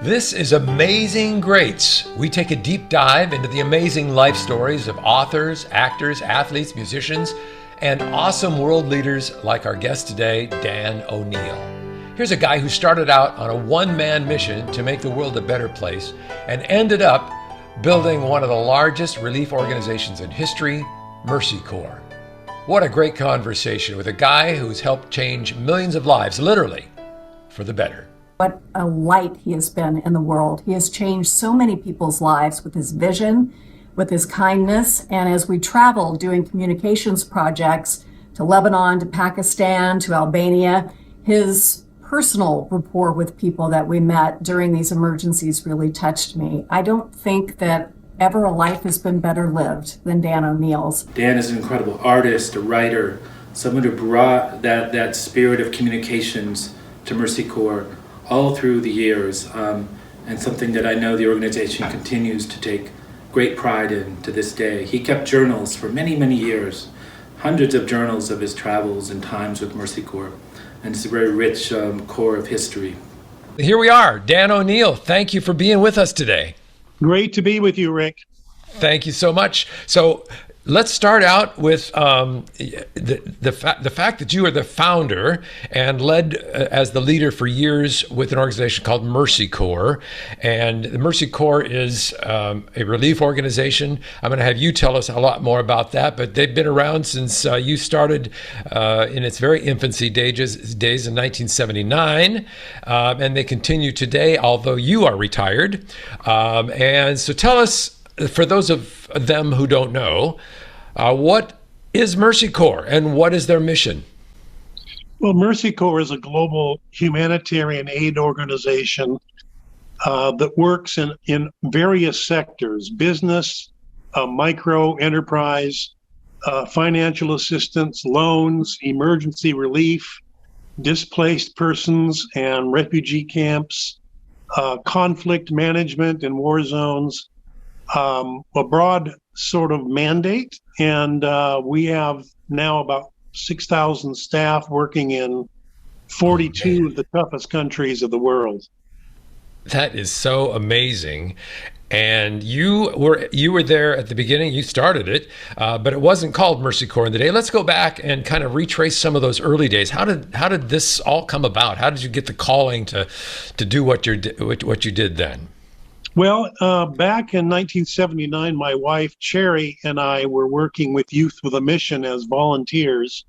This is Amazing Greats. We take a deep dive into the amazing life stories of authors, actors, athletes, musicians, and awesome world leaders like our guest today, Dan ONeill. Here's a guy who started out on a one-man mission to make the world a better place and ended up building one of the largest relief organizations in history, MERCY CORP. What a great conversation with a guy who's helped change millions of lives, literally, for the better. What a light he has been in the world. He has changed so many people's lives with his vision, with his kindness. And as we travel doing communications projects to Lebanon, to Pakistan, to Albania, his personal rapport with people that we met during these emergencies really touched me. I don't think that ever a life has been better lived than Dan ONeill's. Dan is an incredible artist, a writer, someone who brought that spirit of communications to MERCY CORP all through the years, and something that I know the organization continues to take great pride in to this day. He kept journals for many, many years, hundreds of journals of his travels and times with MERCY CORP, and it's a very rich core of history. Here we are, Dan ONeill. Thank you for being with us today. Great to be with you, Rick. Thank you so much. So let's start out with the fact that you are the founder and led as the leader for years with an organization called MERCY CORP. And the MERCY CORP is a relief organization. I'm going to have you tell us a lot more about that, but they've been around since you started in its very infancy days in 1979, and they continue today, although you are retired. And so tell us, for those of them who don't know, what is MERCY CORP and what is their mission? Well, MERCY CORP is a global humanitarian aid organization that works in various sectors: business, micro enterprise, financial assistance, loans, emergency relief, displaced persons and refugee camps, conflict management in war zones, a broad sort of mandate. And we have now about 6,000 staff working in 42 of the toughest countries of the world. That is so amazing. And you were there at the beginning. You started it, but it wasn't called MERCY CORP in the day. Let's go back and kind of retrace some of those early days. How did this all come about? How did you get the calling to do what you did then? Well, back in 1979, my wife, Cherry, and I were working with Youth with a Mission as volunteers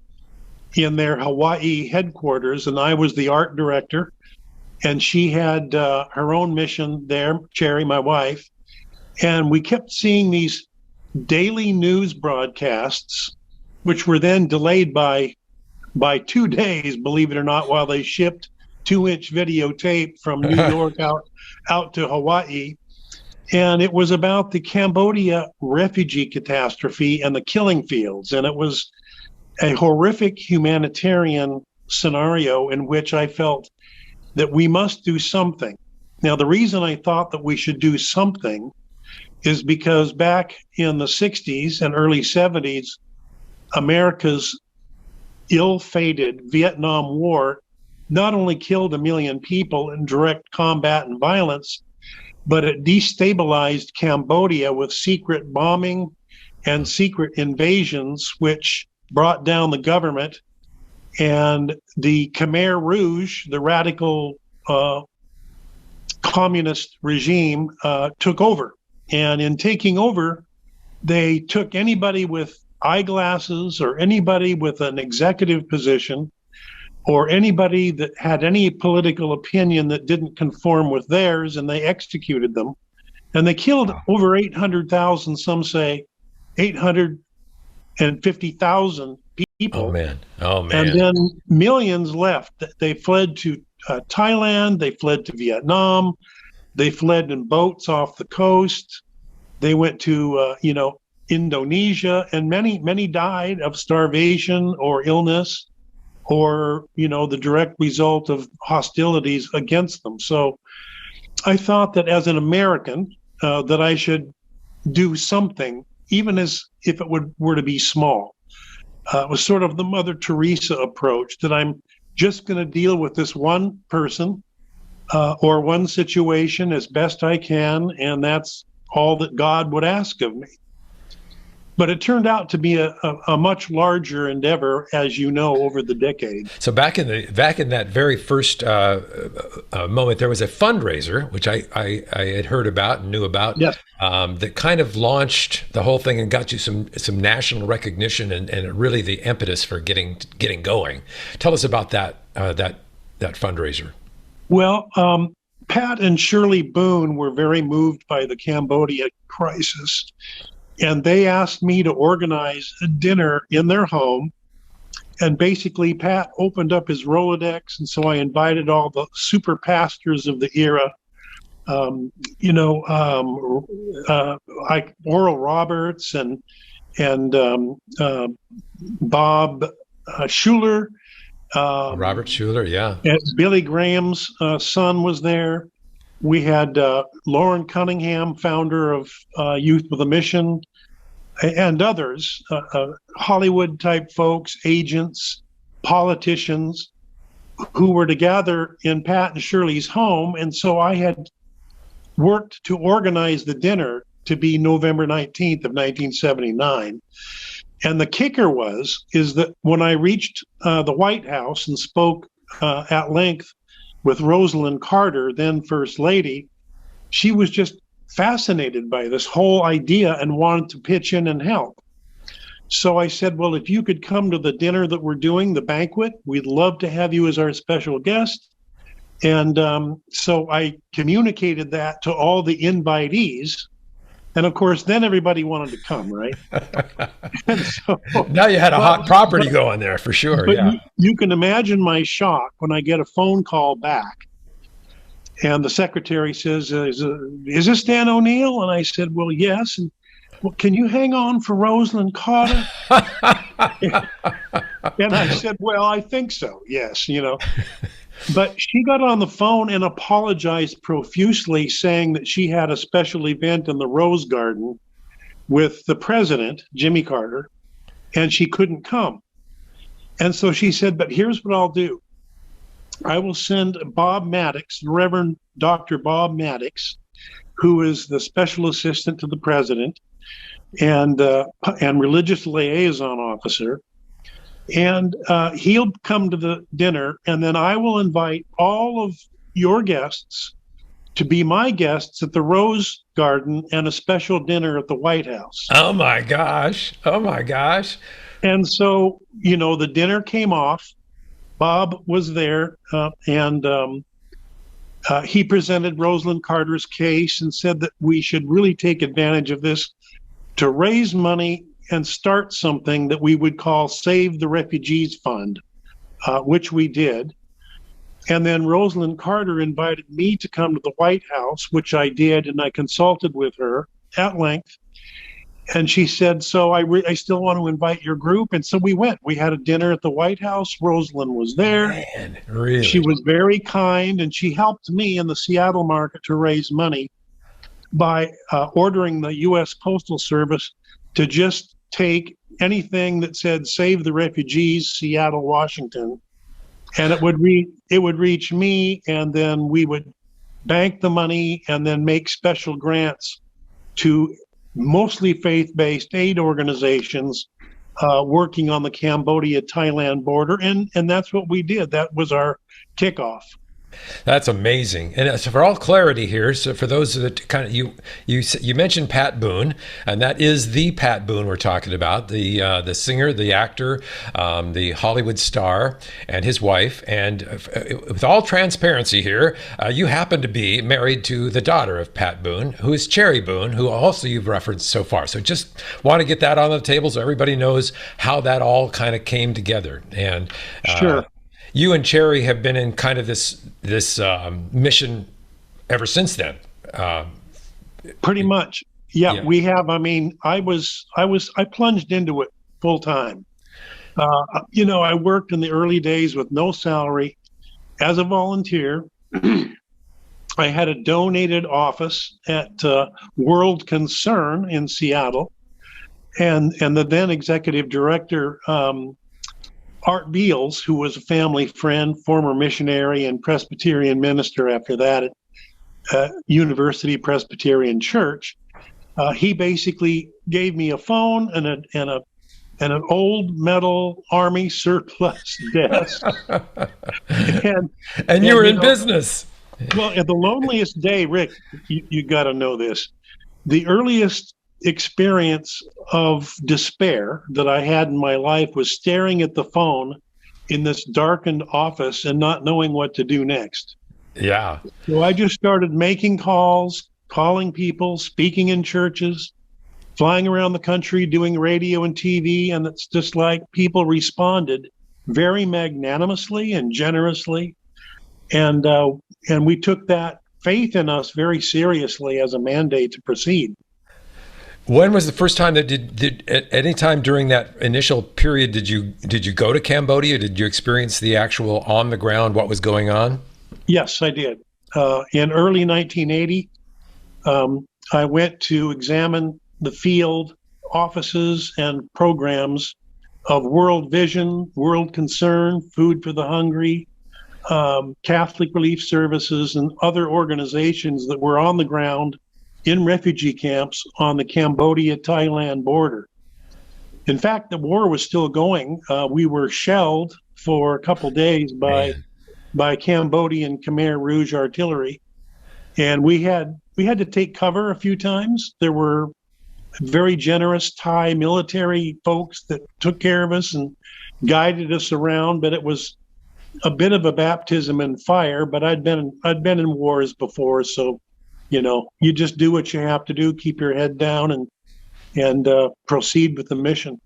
in their Hawaii headquarters, and I was the art director, and she had her own mission there, Cherry, my wife, and we kept seeing these daily news broadcasts, which were then delayed by 2 days, believe it or not, while they shipped 2-inch videotape from New York out to Hawaii. And it was about the Cambodia refugee catastrophe and the killing fields. And it was a horrific humanitarian scenario in which I felt that we must do something. Now, the reason I thought that we should do something is because back in the 60s and early 70s, America's ill-fated Vietnam War not only killed 1 million people in direct combat and violence, but it destabilized Cambodia with secret bombing and secret invasions, which brought down the government. And the Khmer Rouge, the radical communist regime, took over. And in taking over, they took anybody with eyeglasses or anybody with an executive position or anybody that had any political opinion that didn't conform with theirs, and they executed them. And they killed over 800,000, some say 850,000 people. Oh, man. And then millions left. They fled to Thailand, they fled to Vietnam, they fled in boats off the coast. They went to, Indonesia, and many died of starvation or illness, or, the direct result of hostilities against them. So I thought that as an American, that I should do something, even as if it were to be small. It was sort of the Mother Teresa approach, that I'm just going to deal with this one person or one situation as best I can, and that's all that God would ask of me. But it turned out to be a much larger endeavor, as you know, over the decade. So back in that very first moment, there was a fundraiser which I had heard about and knew about. Yes. That kind of launched the whole thing and got you some national recognition and really the impetus for getting going. Tell us about that fundraiser. Well, Pat and Shirley Boone were very moved by the Cambodia crisis, and they asked me to organize a dinner in their home. And basically, Pat opened up his Rolodex, and so I invited all the super pastors of the era, like Oral Roberts and Bob Schuller. Robert Schuller, yeah. And Billy Graham's son was there. We had Lauren Cunningham, founder of Youth with a Mission, and others, Hollywood type folks, agents, politicians, who were to gather in Pat and Shirley's home. And so I had worked to organize the dinner to be November 19th of 1979. And the kicker is that when I reached the White House and spoke at length with Roselyn Carter, then First Lady, she was just fascinated by this whole idea and wanted to pitch in and help. So I said, well, if you could come to the dinner that we're doing, the banquet, we'd love to have you as our special guest. And so I communicated that to all the invitees. And of course, then everybody wanted to come, right? And so, now you had a hot property going there for sure. But yeah. You can imagine my shock when I get a phone call back. And the secretary says, is this Dan ONeil? And I said, well, yes. And, well, can you hang on for Roselyn Carter? And I said, well, I think so. Yes, But she got on the phone and apologized profusely, saying that she had a special event in the Rose Garden with the president, Jimmy Carter, and she couldn't come. And so she said, but here's what I'll do. I will send Bob Maddox, Reverend Dr. Bob Maddox, who is the special assistant to the president and religious liaison officer. And he'll come to the dinner, and then I will invite all of your guests to be my guests at the Rose Garden and a special dinner at the White House. Oh, my gosh. Oh, my gosh. And so, the dinner came off. Bob was there, and he presented Roselyn Carter's case and said that we should really take advantage of this to raise money and start something that we would call Save the Refugees Fund, which we did. And then Roselyn Carter invited me to come to the White House, which I did, and I consulted with her at length. And she said, so I still want to invite your group. And so we went. We had a dinner at the White House. Roselyn was there. Man, really? She was very kind, and she helped me in the Seattle market to raise money by ordering the U.S. Postal Service to just take anything that said Save the Refugees, Seattle, Washington, and it would reach me, and then we would bank the money and then make special grants to mostly faith-based aid organizations working on the Cambodia-Thailand border, and that's what we did. That was our kickoff. That's amazing. And so for all clarity here, so for those that kind of you mentioned Pat Boone, and that is the Pat Boone we're talking about, the singer, the actor, the Hollywood star, and his wife. And with all transparency here, you happen to be married to the daughter of Pat Boone, who is Cherry Boone, who also you've referenced so far. So just want to get that on the table so everybody knows how that all kind of came together. And sure. You and Cherry have been in kind of this mission ever since then. Pretty much, yeah. We have. I mean, I plunged into it full time. I worked in the early days with no salary as a volunteer. I had a donated office at World Concern in Seattle, and the then executive director Art Beals, who was a family friend, former missionary and Presbyterian minister after that at University Presbyterian Church, he basically gave me a phone and an old metal Army surplus desk. And you were in business. Well, at the loneliest day, Rick, you got to know this. The earliest experience of despair that I had in my life was staring at the phone in this darkened office and not knowing what to do next. Yeah. So I just started making calls, calling people, speaking in churches, flying around the country, doing radio and TV. And it's just like people responded very magnanimously and generously. And we took that faith in us very seriously as a mandate to proceed. When was the first time that did at any time during that initial period did you go to Cambodia? Did you experience the actual on the ground what was going on? Yes, I did. In early 1980, I went to examine the field offices and programs of World Vision, World Concern, Food for the Hungry, Catholic Relief Services, and other organizations that were on the ground in refugee camps on the Cambodia-Thailand border. In fact, the war was still going. We were shelled for a couple days by Cambodian Khmer Rouge artillery, and we had to take cover a few times. There were very generous Thai military folks that took care of us and guided us around, but it was a bit of a baptism in fire. But I'd been in wars before, so you just do what you have to do, keep your head down, and proceed with the mission.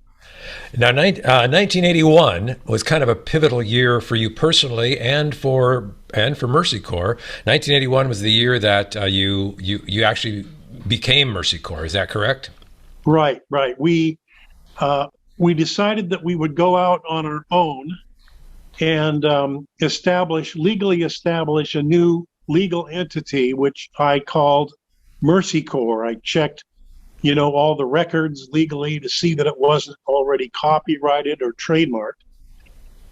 Now, 1981 was kind of a pivotal year for you personally and for Mercy Corps. 1981 was the year that you actually became Mercy Corps. Is that correct? Right. We decided that we would go out on our own and legally establish a new legal entity, which I called Mercy Corps. I checked, all the records legally to see that it wasn't already copyrighted or trademarked,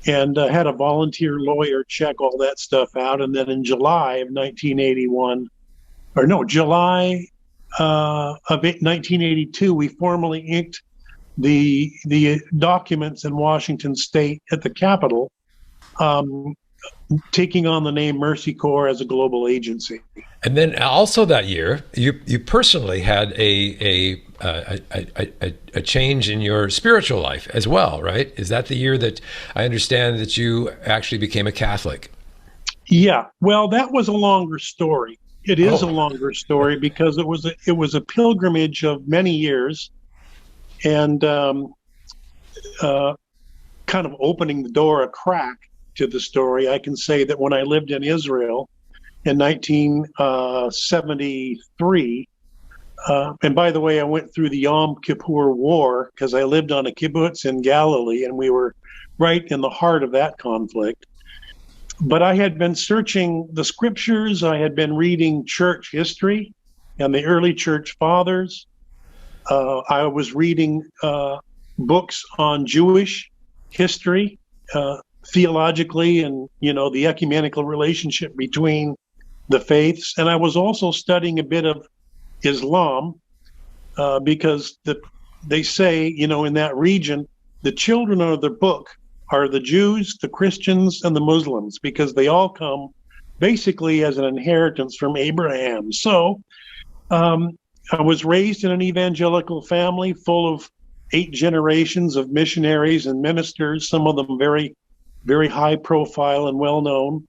and had a volunteer lawyer check all that stuff out. And then in July of 1982, we formally inked the documents in Washington State at the Capitol, taking on the name Mercy Corps as a global agency. And then also that year, you personally had a change in your spiritual life as well, right? Is that the year that I understand that you actually became a Catholic? Yeah, well, that was a longer story. It is a longer story because it was a pilgrimage of many years, and kind of opening the door a crack to the story. I can say that when I lived in Israel in 1973, and by the way, I went through the Yom Kippur War because I lived on a kibbutz in Galilee, and we were right in the heart of that conflict. But I had been searching the scriptures. I had been reading church history and the early church fathers. I was reading books on Jewish history, theologically, and the ecumenical relationship between the faiths. And I was also studying a bit of Islam because they say, in that region, the children of the book are the Jews, the Christians, and the Muslims, because they all come basically as an inheritance from Abraham. So I was raised in an evangelical family full of 8 generations of missionaries and ministers, some of them very, very high profile and well known.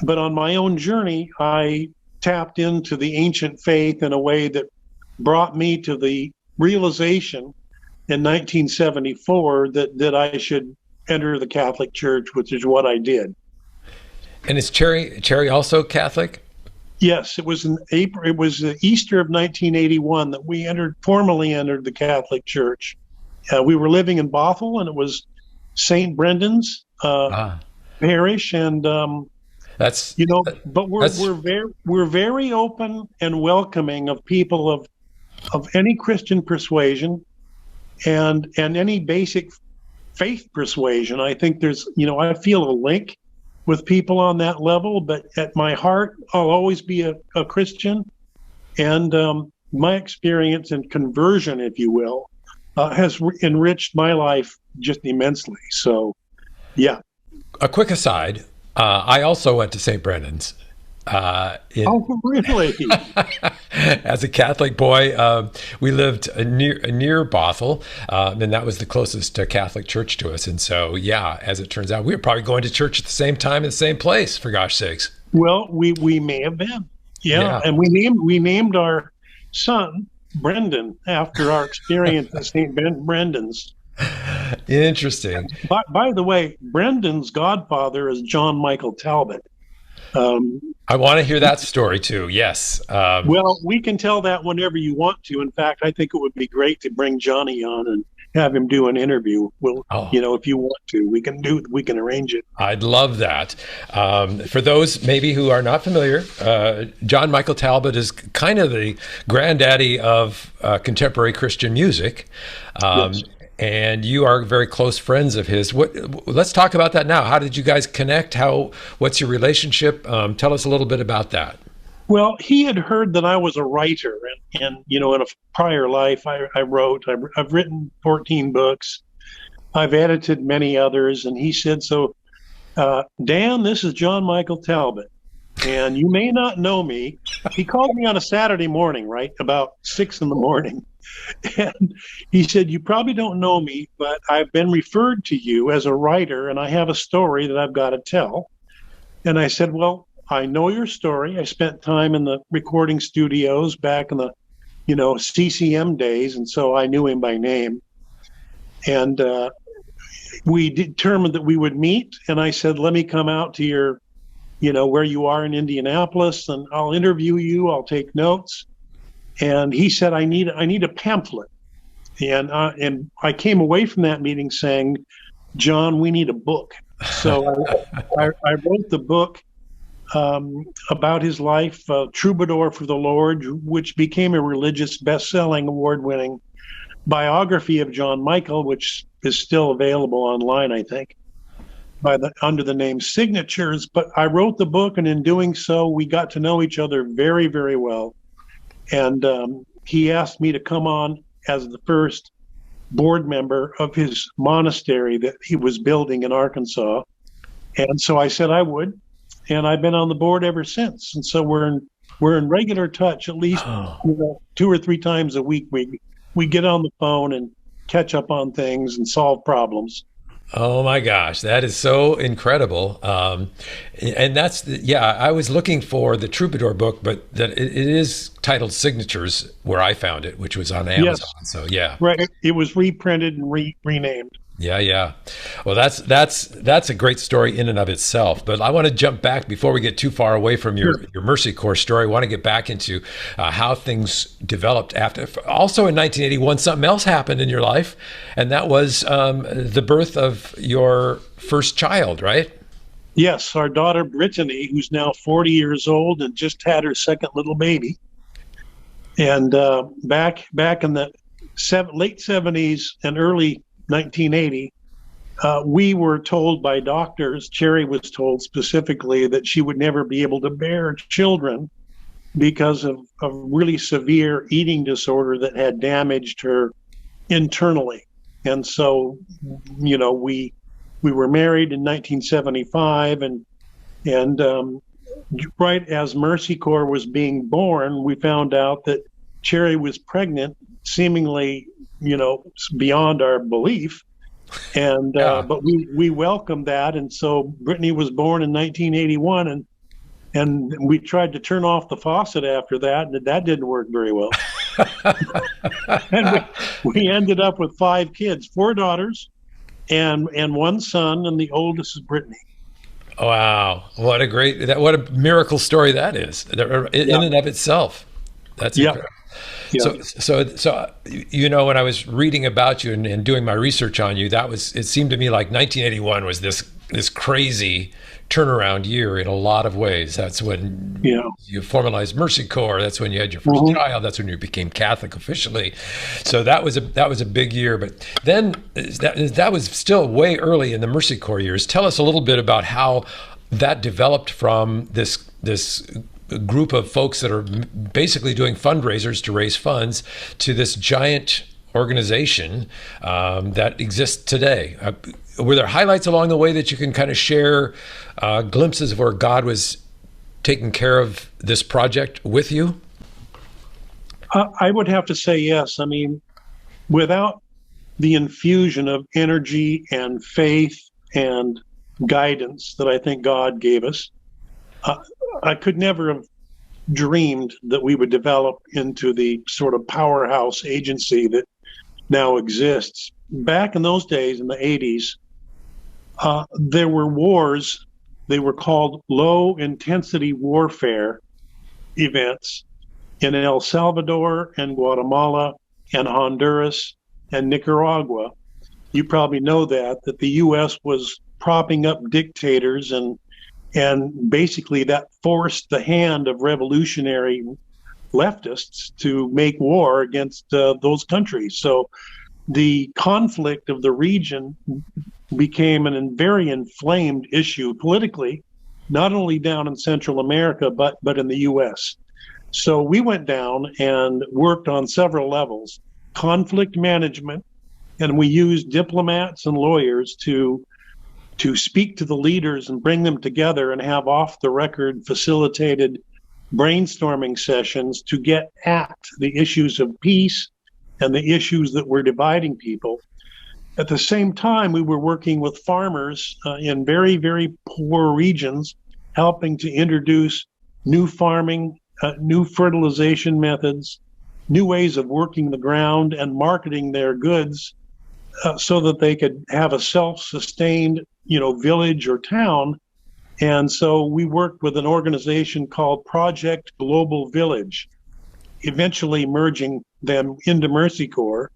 But on my own journey, I tapped into the ancient faith in a way that brought me to the realization in 1974 that I should enter the Catholic Church, which is what I did. And is Cherry also Catholic? Yes, it was in April. It was Easter of 1981 that we formally entered the Catholic Church. We were living in Bothell, and it was St. Brendan's parish, and that's But we're very open and welcoming of people of any Christian persuasion and any basic faith persuasion. I think there's, I feel a link with people on that level, but at my heart, I'll always be a Christian. And my experience in conversion, if you will, has enriched my life just immensely. So, yeah. A quick aside, I also went to St. Brendan's. Oh, really? As a Catholic boy, we lived near Bothell, and that was the closest Catholic church to us. And so, yeah, as it turns out, we were probably going to church at the same time in the same place, for gosh sakes. Well, we may have been. Yeah. And we named our son Brendan after our experience at St. Brendan's. Interesting. By the way, Brendan's godfather is John Michael Talbot. I want to hear that story too. Yes. Well, we can tell that whenever you want to. In fact, I think it would be great to bring Johnny on and have him do an interview. Well, if you want to, we can arrange it. I'd love that. For those maybe who are not familiar, John Michael Talbot is kind of the granddaddy of contemporary Christian music. Yes. And you are very close friends of his. Let's talk about that now. How did you guys connect? What's your relationship? Tell us a little bit about that. Well, he had heard that I was a writer, and in a prior life, I wrote. I've written 14 books. I've edited many others, and he said, "So, Dan, this is John Michael Talbot, and you may not know me." He called me on a Saturday morning, right about 6 a.m. And he said, "You probably don't know me, but I've been referred to you as a writer, and I have a story that I've got to tell." And I said, "Well, I know your story. I spent time in the recording studios back in the, CCM days, and so I knew him by name." And we determined that we would meet, and I said, "Let me come out to your, where you are in Indianapolis, and I'll interview you. I'll take notes." And he said, I need a pamphlet. And I came away from that meeting saying, "John, we need a book." So I wrote the book about his life, Troubadour for the Lord, which became a religious best-selling, award-winning biography of John Michael, which is still available online, I think, under the name Signatures. But I wrote the book, and in doing so, we got to know each other very, very well. And he asked me to come on as the first board member of his monastery that he was building in Arkansas. And so I said I would, and I've been on the board ever since. And so we're in regular touch, at least 2 or 3 times a week. We get on the phone and catch up on things and solve problems. Oh my gosh, that is so incredible. And that's, I was looking for the Troubadour book, but that it is titled Signatures where I found it, which was on Amazon. Yes. So yeah. Right. It was reprinted and renamed. Yeah. Well, that's a great story in and of itself. But I want to jump back before we get too far away from your Mercy Corps story. I want to get back into how things developed after. Also in 1981, something else happened in your life, and that was the birth of your first child, right? Yes, our daughter Brittany, who's now 40 years old and just had her second little baby. And back in the late 70s and early 1980, we were told by doctors, Cherry was told specifically, that she would never be able to bear children because of a really severe eating disorder that had damaged her internally. And so, we were married in 1975, and right as Mercy Corps was being born, we found out that Cherry was pregnant, seemingly beyond our belief, and but we welcomed that, and so Brittany was born in 1981, and we tried to turn off the faucet after that, and that didn't work very well. And we ended up with 5 kids, 4 daughters, and 1 son, and the oldest is Brittany. Wow, what a miracle story that is in and of itself. That's incredible. Yeah. So when I was reading about you and doing my research on you, it seemed to me like 1981 was this this crazy turnaround year in a lot of ways. That's when you formalized Mercy Corps. That's when you had your first trial. That's when you became Catholic officially. So that was a big year. But then that was still way early in the Mercy Corps years. Tell us a little bit about how that developed from this group of folks that are basically doing fundraisers to raise funds to this giant organization that exists today. Were there highlights along the way that you can kind of share, glimpses of where God was taking care of this project with you? I would have to say yes. I mean, without the infusion of energy and faith and guidance that I think God gave us, I could never have dreamed that we would develop into the sort of powerhouse agency that now exists. Back in those days, in the 80s, there were wars. They were called low-intensity warfare events in El Salvador and Guatemala and Honduras and Nicaragua. You probably know that the U.S. was propping up dictators, and basically that forced the hand of revolutionary leftists to make war against those countries. So the conflict of the region became a very inflamed issue politically, not only down in Central America, but in the U.S. So we went down and worked on several levels: conflict management, and we used diplomats and lawyers to speak to the leaders and bring them together and have off-the-record facilitated brainstorming sessions to get at the issues of peace and the issues that were dividing people. At the same time, we were working with farmers in very, very poor regions, helping to introduce new farming, new fertilization methods, new ways of working the ground and marketing their goods so that they could have a self-sustained, village or town. And so we worked with an organization called Project Global Village, eventually merging them into Mercy Corps.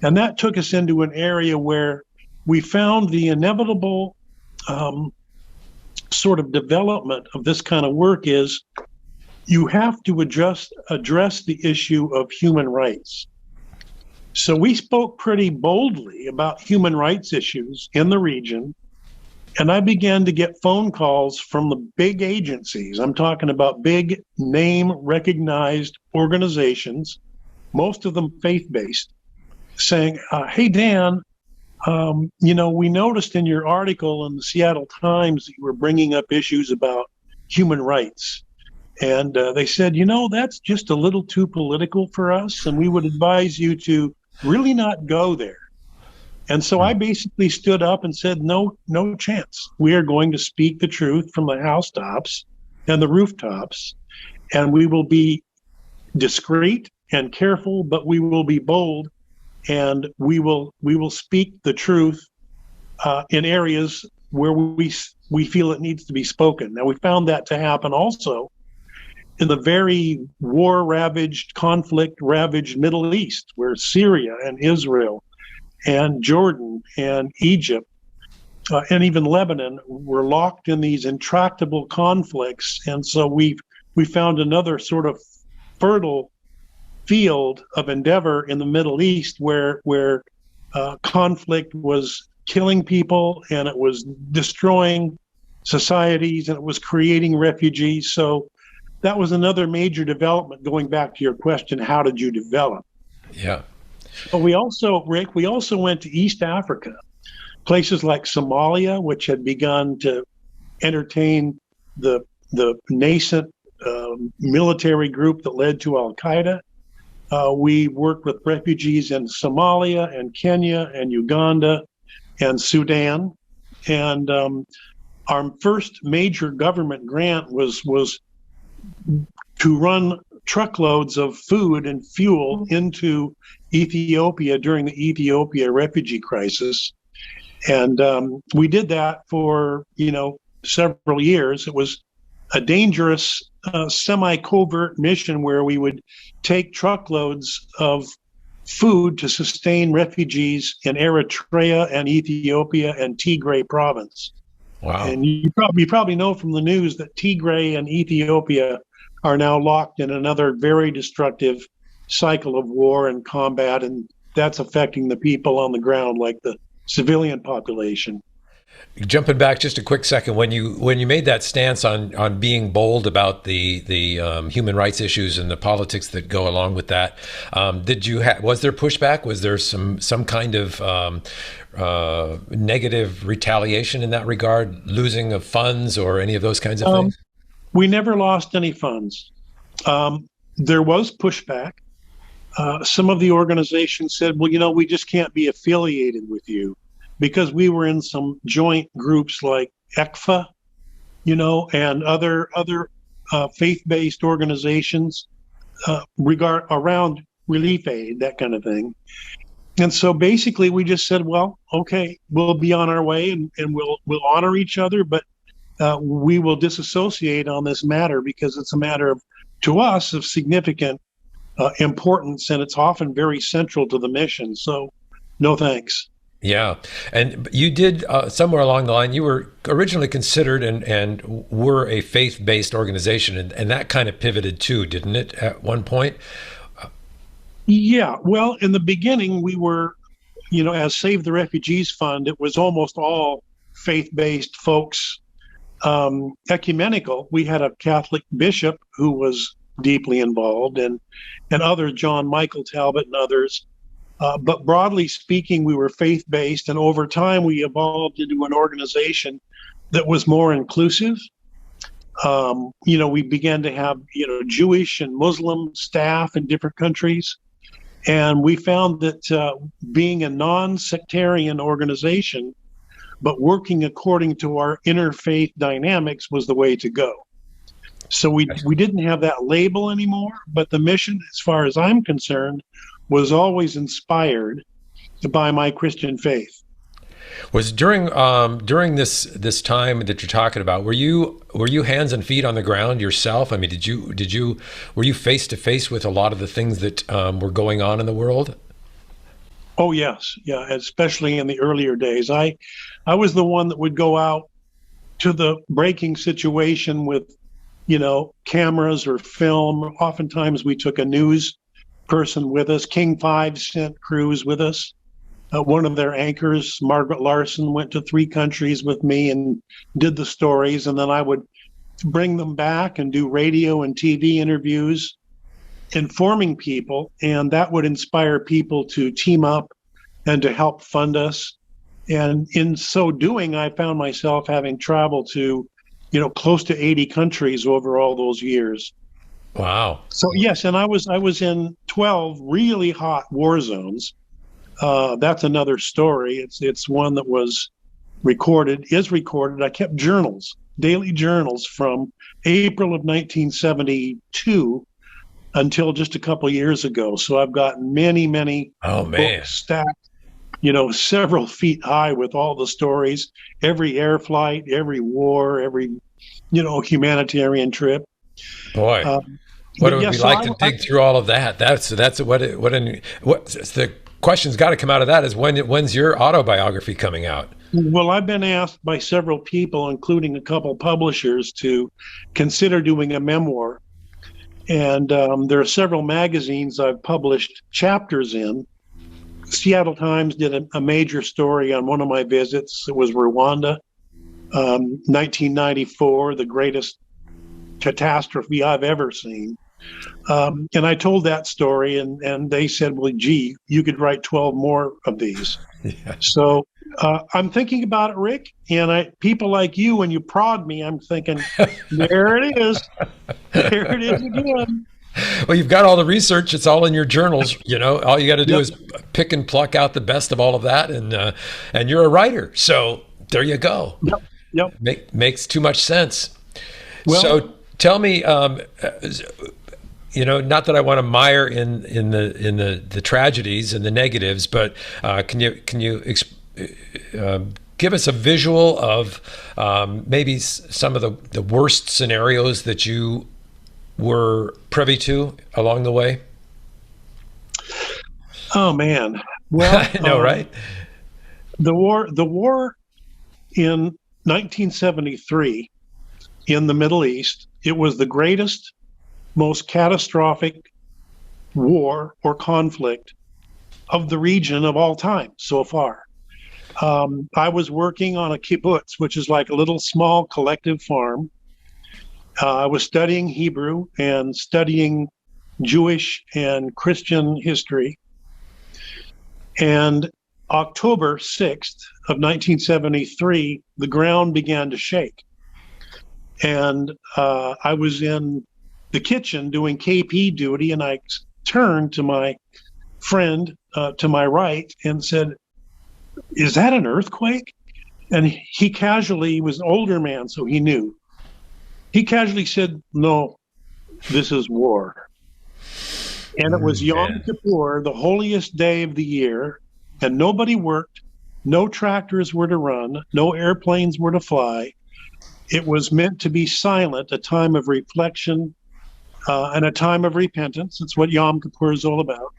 And that took us into an area where we found the inevitable sort of development of this kind of work is you have to address the issue of human rights. So we spoke pretty boldly about human rights issues in the region, and I began to get phone calls from the big agencies. I'm talking about big name recognized organizations, most of them faith-based, saying, hey, Dan, we noticed in your article in the Seattle Times that you were bringing up issues about human rights. And they said, that's just a little too political for us, and we would advise you to really not go there. And so I basically stood up and said, no chance. We are going to speak the truth from the housetops and the rooftops, and we will be discreet and careful, but we will be bold, and we will speak the truth in areas where we feel it needs to be spoken. Now, we found that to happen also in the very war-ravaged, conflict-ravaged Middle East, where Syria and Israel and Jordan and Egypt and even Lebanon were locked in these intractable conflicts. And so we found another sort of fertile field of endeavor in the Middle East where conflict was killing people, and it was destroying societies, and it was creating refugees. So that was another major development. Going back to your question, how did you develop? Yeah. But we also, Rick, went to East Africa, places like Somalia, which had begun to entertain the nascent military group that led to Al-Qaeda. We worked with refugees in Somalia and Kenya and Uganda and Sudan. And our first major government grant was to run truckloads of food and fuel into Ethiopia during the Ethiopia refugee crisis. And we did that for, several years. It was a dangerous semi-covert mission where we would take truckloads of food to sustain refugees in Eritrea and Ethiopia and Tigray province. Wow. And you probably know from the news that Tigray and Ethiopia are now locked in another very destructive cycle of war and combat, and that's affecting the people on the ground, like the civilian population. Jumping back just a quick second, when you made that stance on being bold about the human rights issues and the politics that go along with that, was there pushback? Was there some kind of negative retaliation in that regard, losing of funds or any of those kinds of things? We never lost any funds. There was pushback. Some of the organizations said, well, we just can't be affiliated with you, because we were in some joint groups like ECFA, and other faith-based organizations around relief aid, that kind of thing. And so basically we just said, well, okay, we'll be on our way, and we'll honor each other, but we will disassociate on this matter, because it's a matter to us of significant importance, and it's often very central to the mission. So no thanks. Yeah. And you did, somewhere along the line, you were originally considered and were a faith-based organization, and that kind of pivoted too, didn't it, at one point? Yeah. Well, in the beginning, we were, as Save the Refugees Fund, it was almost all faith-based folks, ecumenical. We had a Catholic bishop who was deeply involved, and others, John Michael Talbot and others. But broadly speaking, we were faith-based, and over time we evolved into an organization that was more inclusive. We began to have, Jewish and Muslim staff in different countries. And we found that being a non-sectarian organization, but working according to our interfaith dynamics, was the way to go. So we didn't have that label anymore, but the mission, as far as I'm concerned, was always inspired by my Christian faith. Was during this time that you're talking about, were you hands and feet on the ground yourself? I mean, were you face to face with a lot of the things that were going on in the world? Oh yes, yeah, especially in the earlier days. I was the one that would go out to the breaking situation with, cameras or film. Oftentimes we took a news person with us. King 5 sent crews with us. One of their anchors, Margaret Larson, went to 3 countries with me and did the stories, and then I would bring them back and do radio and TV interviews, informing people, and that would inspire people to team up and to help fund us. And in so doing, I found myself having traveled to, close to 80 countries over all those years. Wow. So yes, and I was in 12 really hot war zones. That's another story. It's one that is recorded. I kept journals, daily journals from April of 1972 until just a couple years ago. So I've got many books stacked, several feet high, with all the stories, every air flight, every war, every, humanitarian trip. Boy. What it would be like to dig through all of that. That's the question's got to come out of that is when's your autobiography coming out? Well, I've been asked by several people, including a couple publishers, to consider doing a memoir. And there are several magazines I've published chapters in. Seattle Times did a major story on one of my visits. It was Rwanda, 1994, the greatest catastrophe I've ever seen. And I told that story, and they said, well, gee, you could write 12 more of these. Yeah. So I'm thinking about it, Rick, and people like you, when you prod me, I'm thinking, there it is. There it is again. Well, you've got all the research. It's all in your journals. All you got to do is pick and pluck out the best of all of that, and you're a writer. So there you go. Yep. Makes too much sense. Well, so tell me, not that I want to mire in the tragedies and the negatives, but can you give us a visual of maybe some of the worst scenarios that you were privy to along the way? Oh man, well, I know, right? The war in 1973 in the Middle East. It was the greatest, most catastrophic war or conflict of the region of all time so far. I was working on a kibbutz, which is like a little small collective farm. I was studying Hebrew and studying Jewish and Christian history. And October 6th of 1973, the ground began to shake. And I was in the kitchen doing KP duty, and I turned to my friend to my right and said, "Is that an earthquake?" And he casually, was an older man, so he knew. He casually said, "No, this is war." And it was Yom Kippur, the holiest day of the year, and nobody worked, no tractors were to run, no airplanes were to fly. It was meant to be silent, a time of reflection and a time of repentance. It's what Yom Kippur is all about.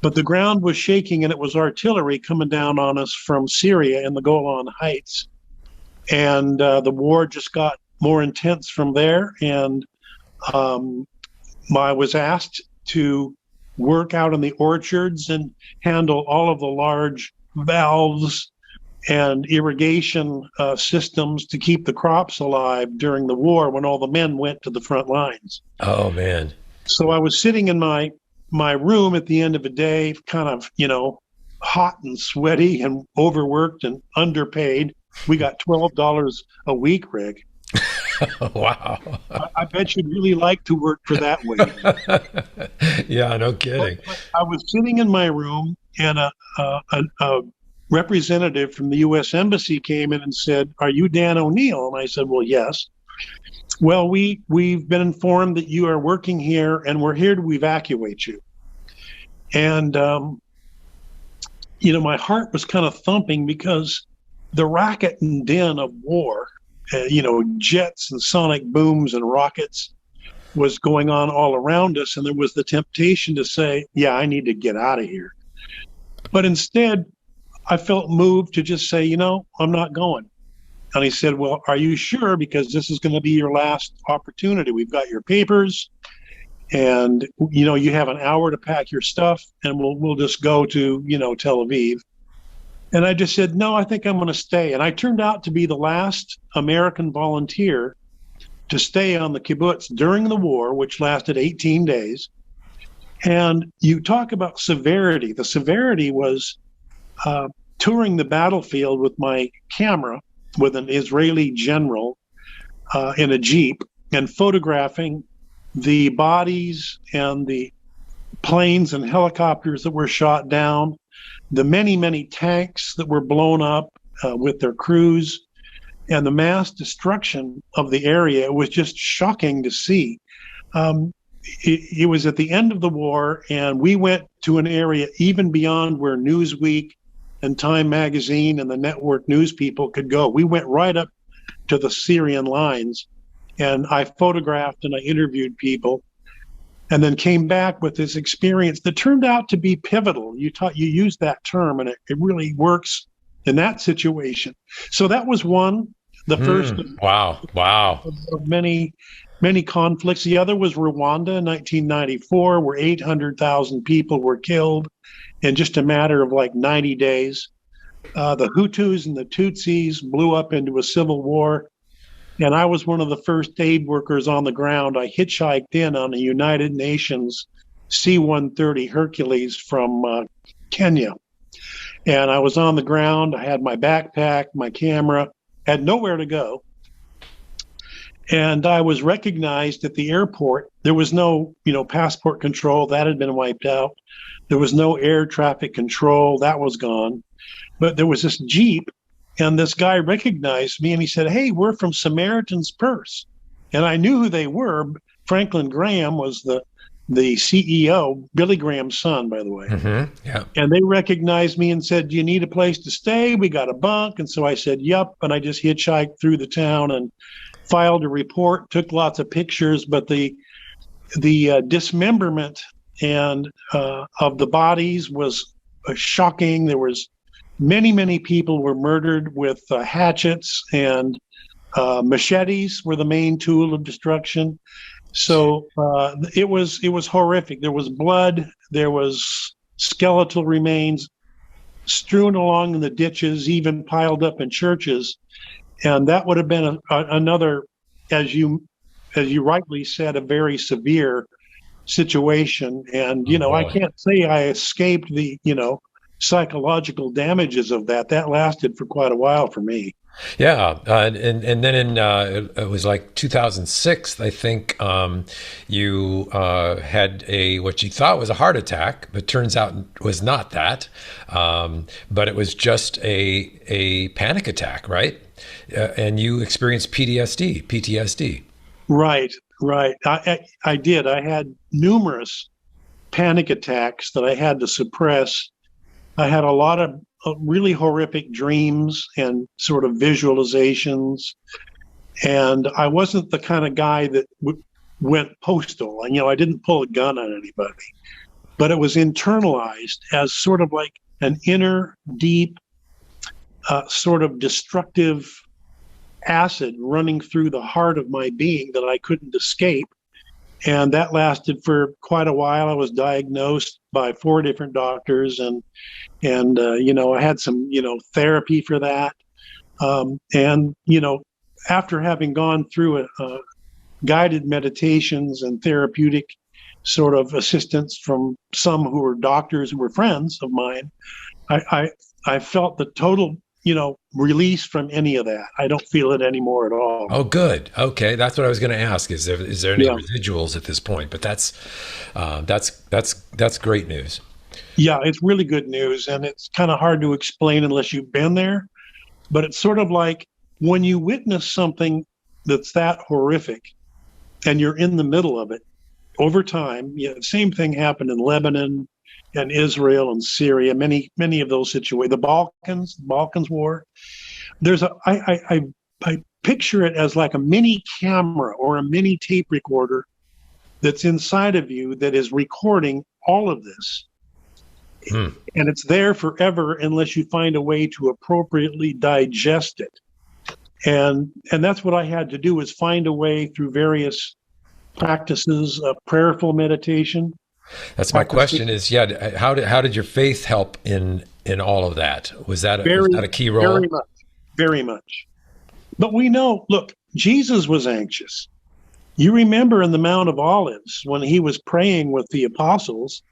But the ground was shaking, and it was artillery coming down on us from Syria in the Golan Heights. And the war just got more intense from there. And I was asked to work out in the orchards and handle all of the large valves and irrigation systems to keep the crops alive during the war when all the men went to the front lines. Oh, man. So I was sitting in my room at the end of the day, kind of, hot and sweaty and overworked and underpaid. We got $12 a week, Rick. Wow. I bet you'd really like to work for that wage. Yeah, no kidding. But I was sitting in my room, and a representative from the U.S. Embassy came in and said, "Are you Dan ONeill?" And I said, "Well, yes." "Well, we've been informed that you are working here, and we're here to evacuate you." And, my heart was kind of thumping because the racket and din of war, jets and sonic booms and rockets was going on all around us. And there was the temptation to say, yeah, I need to get out of here. But instead, I felt moved to just say, I'm not going. And he said, "Well, are you sure? Because this is going to be your last opportunity. We've got your papers, and you have an hour to pack your stuff, and we'll just go to Tel Aviv." And I just said, "No, I think I'm going to stay." And I turned out to be the last American volunteer to stay on the kibbutz during the war, which lasted 18 days. And you talk about severity. The severity was touring the battlefield with my camera with an Israeli general in a Jeep and photographing the bodies and the planes and helicopters that were shot down, the many, many tanks that were blown up with their crews, and the mass destruction of the area. It was just shocking to see. It was at the end of the war, and we went to an area even beyond where Newsweek and Time Magazine and the network news people could go. We went right up to the Syrian lines, and I photographed and I interviewed people, and then came back with this experience that turned out to be pivotal. You used that term, and it really works in that situation. So that was the first of many, many conflicts. The other was Rwanda in 1994, where 800,000 people were killed in just a matter of like 90 days. The Hutus and the Tutsis blew up into a civil war. And I was one of the first aid workers on the ground. I hitchhiked in on a United Nations C-130 Hercules from Kenya. And I was on the ground. I had my backpack, my camera, had nowhere to go. And I was recognized at the airport. There was no, passport control. That had been wiped out. There was no air traffic control. That was gone. But there was this Jeep, and this guy recognized me, and he said, "Hey, we're from Samaritan's Purse." And I knew who they were. Franklin Graham was the CEO, Billy Graham's son, by the way. Mm-hmm. Yeah. And they recognized me and said, "Do you need a place to stay? We got a bunk." And so I said, "Yup." And I just hitchhiked through the town and filed a report, took lots of pictures. But the dismemberment and of the bodies was shocking. There was many people were murdered with hatchets, and machetes were the main tool of destruction. So it was horrific. There was blood, there was skeletal remains strewn along in the ditches, even piled up in churches, and that would have been another, as you rightly said, a very severe situation. And I can't say I escaped the psychological damages of that. That lasted for quite a while for me. Yeah, and then in it was like 2006, I think, you had what you thought was a heart attack, but turns out was not that, but it was just a panic attack, right? And you experienced PTSD. Right. I did. I had numerous panic attacks that I had to suppress. I had a lot of really horrific dreams and sort of visualizations. And I wasn't the kind of guy that went postal. And, I didn't pull a gun on anybody, but it was internalized as sort of like an inner, deep, sort of destructive acid running through the heart of my being that I couldn't escape. And that lasted for quite a while. I was diagnosed by 4 different doctors, and I had some therapy for that. And after having gone through guided meditations and therapeutic sort of assistance from some who were doctors who were friends of mine, I felt the total release from any of that. I don't feel it anymore at all. Oh, good. Okay, that's what I was going to ask. Is there any residuals at this point? But that's great news. Yeah, it's really good news, and it's kind of hard to explain unless you've been there. But it's sort of like when you witness something that's that horrific, and you're in the middle of it. Over time, the same thing happened in Lebanon and Israel and Syria, many of those situations. The Balkans War. I picture it as like a mini camera or a mini tape recorder that's inside of you that is recording all of this. And it's there forever unless you find a way to appropriately digest it. And that's what I had to do, is find a way through various practices of prayerful meditation. That's my question is, how did your faith help in all of that? Was that a key role? Very much. But we know, look, Jesus was anxious. You remember in the Mount of Olives when he was praying with the apostles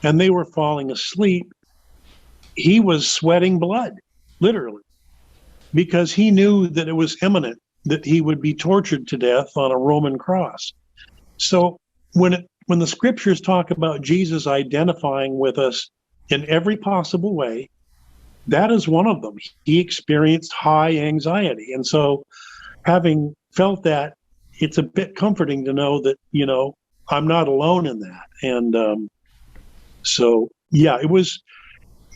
and they were falling asleep, he was sweating blood, literally, because he knew that it was imminent that he would be tortured to death on a Roman cross. So when the scriptures talk about Jesus identifying with us in every possible way, that is one of them. He experienced high anxiety. And so having felt that, it's a bit comforting to know that, I'm not alone in that. And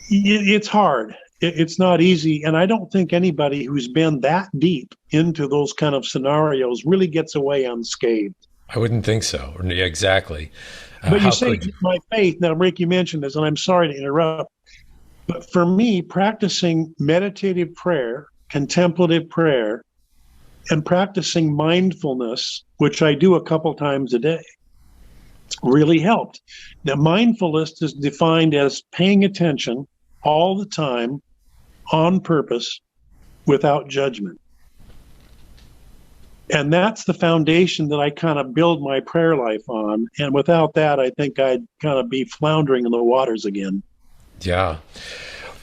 it's hard. It's not easy. And I don't think anybody who's been that deep into those kind of scenarios really gets away unscathed. I wouldn't think so. Yeah, exactly. But you say my faith. Now, Rick, you mentioned this, and I'm sorry to interrupt. But for me, practicing meditative prayer, contemplative prayer, and practicing mindfulness, which I do a couple times a day, really helped. Now, mindfulness is defined as paying attention all the time, on purpose, without judgment. And that's the foundation that I kind of build my prayer life on. And without that, I think I'd kind of be floundering in the waters again. Yeah.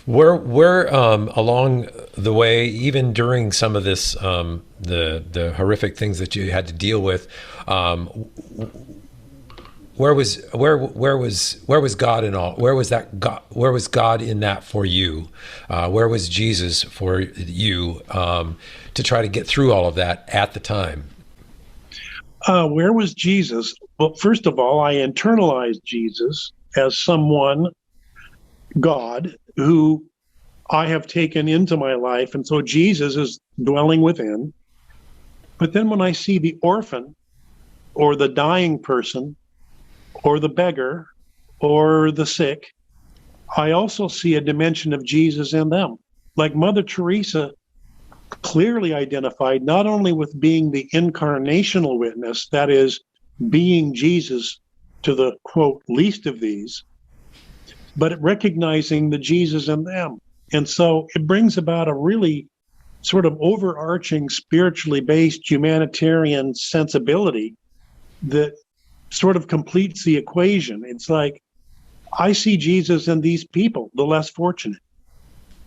Where along the way, even during some of this, the horrific things that you had to deal with, where was God in all? Where was God in that for you? Where was Jesus for you to try to get through all of that at the time? Where was Jesus? Well, first of all, I internalized Jesus as someone, God, who I have taken into my life. And so Jesus is dwelling within. But then when I see the orphan or the dying person or the beggar or the sick, I also see a dimension of Jesus in them. Like Mother Teresa clearly identified not only with being the incarnational witness, that is, being Jesus to the, quote, least of these, but recognizing the Jesus in them. And so it brings about a really sort of overarching, spiritually based humanitarian sensibility that sort of completes the equation. It's like, I see Jesus in these people, the less fortunate.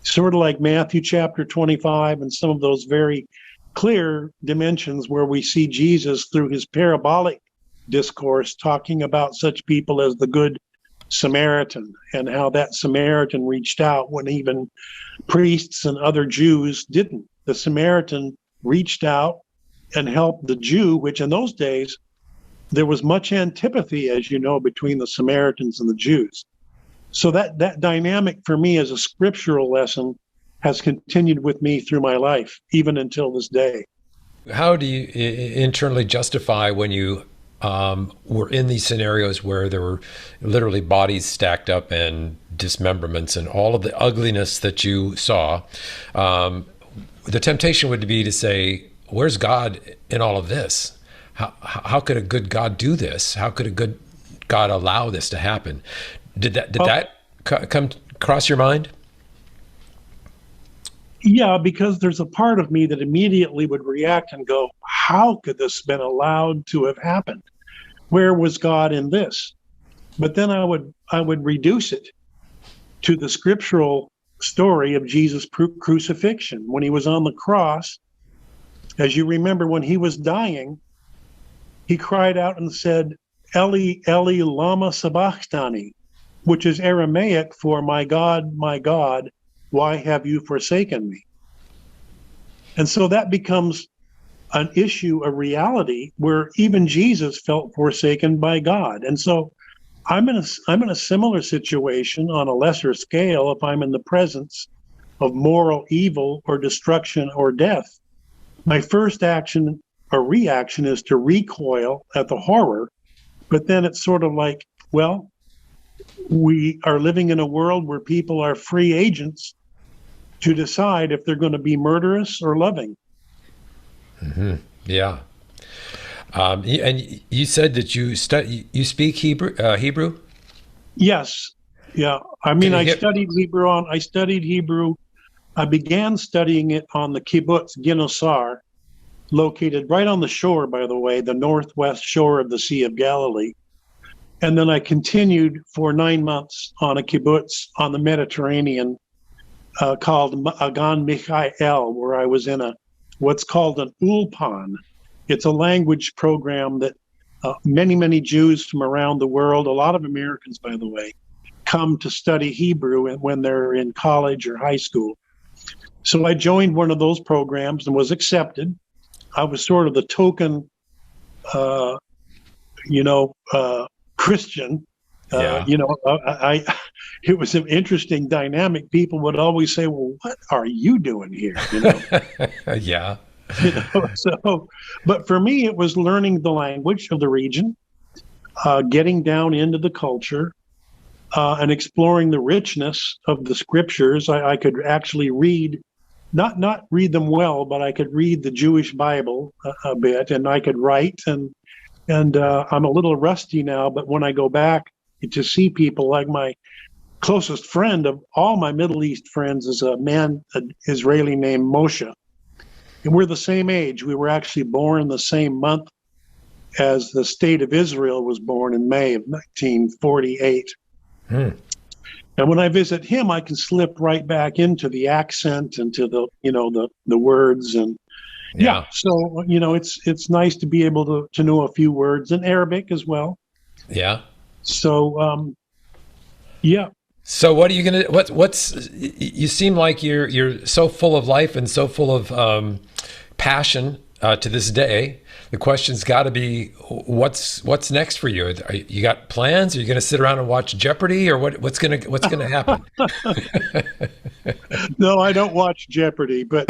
Sort of like Matthew chapter 25 and some of those very clear dimensions where we see Jesus through his parabolic discourse talking about such people as the Good Samaritan, and how that Samaritan reached out when even priests and other Jews didn't. The Samaritan reached out and helped the Jew, which in those days, there was much antipathy, as you know, between the Samaritans and the Jews. So that dynamic for me as a scriptural lesson has continued with me through my life, even until this day. How do you internally justify when you were in these scenarios where there were literally bodies stacked up and dismemberments and all of the ugliness that you saw? The temptation would be to say, where's God in all of this? How could a good God do this? How could a good God allow this to happen? Did that come across your mind? Yeah, because there's a part of me that immediately would react and go, how could this have been allowed to have happened? Where was God in this? But then I would reduce it to the scriptural story of Jesus' crucifixion. When he was on the cross, as you remember, when he was dying, he cried out and said, Eli, Eli, lama sabachthani, which is Aramaic for my God, why have you forsaken me? And so that becomes an issue, a reality where even Jesus felt forsaken by God. And so I'm in a similar situation on a lesser scale if I'm in the presence of moral evil or destruction or death. My first action or reaction is to recoil at the horror, but then it's sort of like, well, we are living in a world where people are free agents to decide if they're going to be murderous or loving. Mm-hmm. Yeah. And you said that you speak Hebrew? Yes. Yeah. I mean, I studied Hebrew. I began studying it on the kibbutz Ginosar, located right on the shore, by the way, the northwest shore of the Sea of Galilee. And then I continued for 9 months on a kibbutz on the Mediterranean called Agan Michael, where I was in what's called an ulpan. It's a language program that many Jews from around the world, a lot of Americans, by the way, come to study Hebrew when they're in college or high school. So I joined one of those programs and was accepted. I was sort of the token, Christian. It was an interesting dynamic. People would always say, well, what are you doing here? Yeah. But for me, it was learning the language of the region, getting down into the culture, and exploring the richness of the scriptures. I could actually read, not read them well, but I could read the Jewish Bible a bit, and I could write, and I'm a little rusty now, but when I go back to see people, like my closest friend of all my Middle East friends is an Israeli named Moshe. And we're the same age. We were actually born the same month as the state of Israel was born in May of 1948. And when I visit him, I can slip right back into the accent and to the words. And so, it's nice to be able to know a few words, in Arabic as well. Yeah. So, So what are you gonna? What's? You seem like you're so full of life and so full of passion to this day. The question's got to be, what's next for you? You got plans? Are you going to sit around and watch Jeopardy, or what's gonna happen? No, I don't watch Jeopardy, but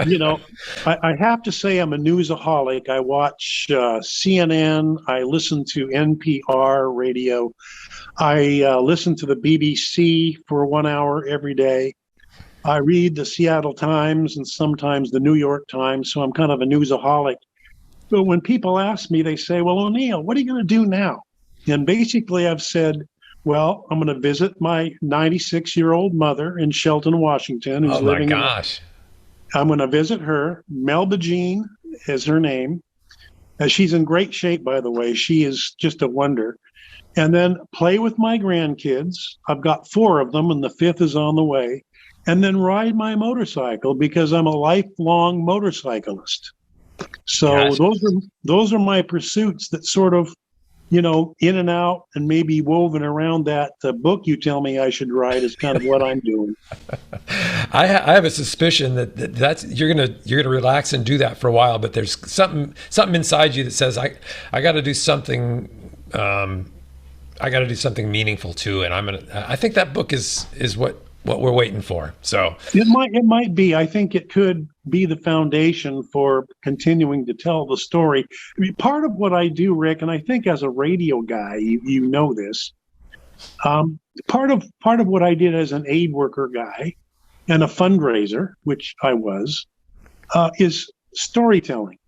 you know, I have to say I'm a newsaholic. I watch CNN. I listen to NPR radio. I listen to the BBC for 1 hour every day. I read the Seattle Times and sometimes the New York Times, so I'm kind of a newsaholic. But when people ask me, they say, "Well, ONeil, what are you going to do now?" And basically, I've said, well, I'm going to visit my 96-year-old mother in Shelton, Washington, who's Oh my living gosh. I'm going to visit her. Melba Jean is her name. She's in great shape, by the way. She is just a wonder. And then play with my grandkids. I've got 4 of them, and the 5th is on the way. And then ride my motorcycle because I'm a lifelong motorcyclist. So Gotcha. those are my pursuits that sort of, you know, in and out and maybe woven around that book you tell me I should write is kind of what I'm doing. I have a suspicion that's you're gonna relax and do that for a while, but there's something inside you that says I got to do something. I got to do something meaningful too, and I think that book is what we're waiting for. So It might be. I think it could be the foundation for continuing to tell the story. I mean, part of what I do, Rick, and I think as a radio guy, you know this. Part of what I did as an aid worker guy and a fundraiser, which I was, is storytelling.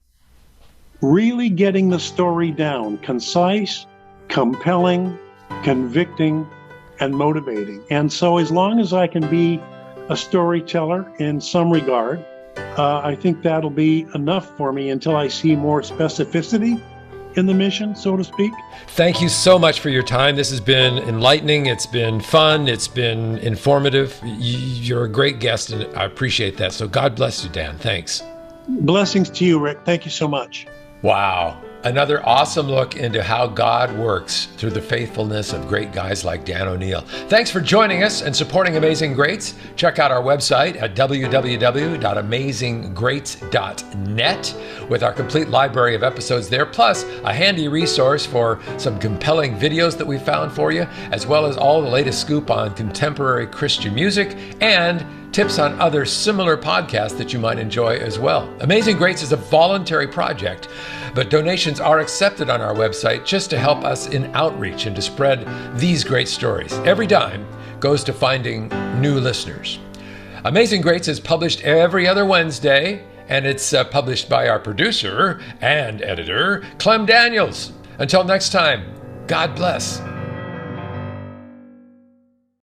Really getting the story down, concise, compelling, convicting, and motivating. And so as long as I can be a storyteller in some regard, I think that'll be enough for me until I see more specificity in the mission, so to speak. thank you so much for your time. This has been enlightening. It's been fun. It's been informative. You're a great guest, and I appreciate that. So God bless you, Dan. Thanks. Blessings to you, Rick. Thank you so much. Wow. Another awesome look into how God works through the faithfulness of great guys like Dan ONeil. Thanks for joining us and supporting Amazing Greats. Check out our website at www.amazinggreats.net with our complete library of episodes there, plus a handy resource for some compelling videos that we found for you, as well as all the latest scoop on contemporary Christian music and tips on other similar podcasts that you might enjoy as well. Amazing Greats is a voluntary project, but donations are accepted on our website just to help us in outreach and to spread these great stories. Every dime goes to finding new listeners. Amazing Greats is published every other Wednesday, and it's published by our producer and editor, Clem Daniels. Until next time, God bless.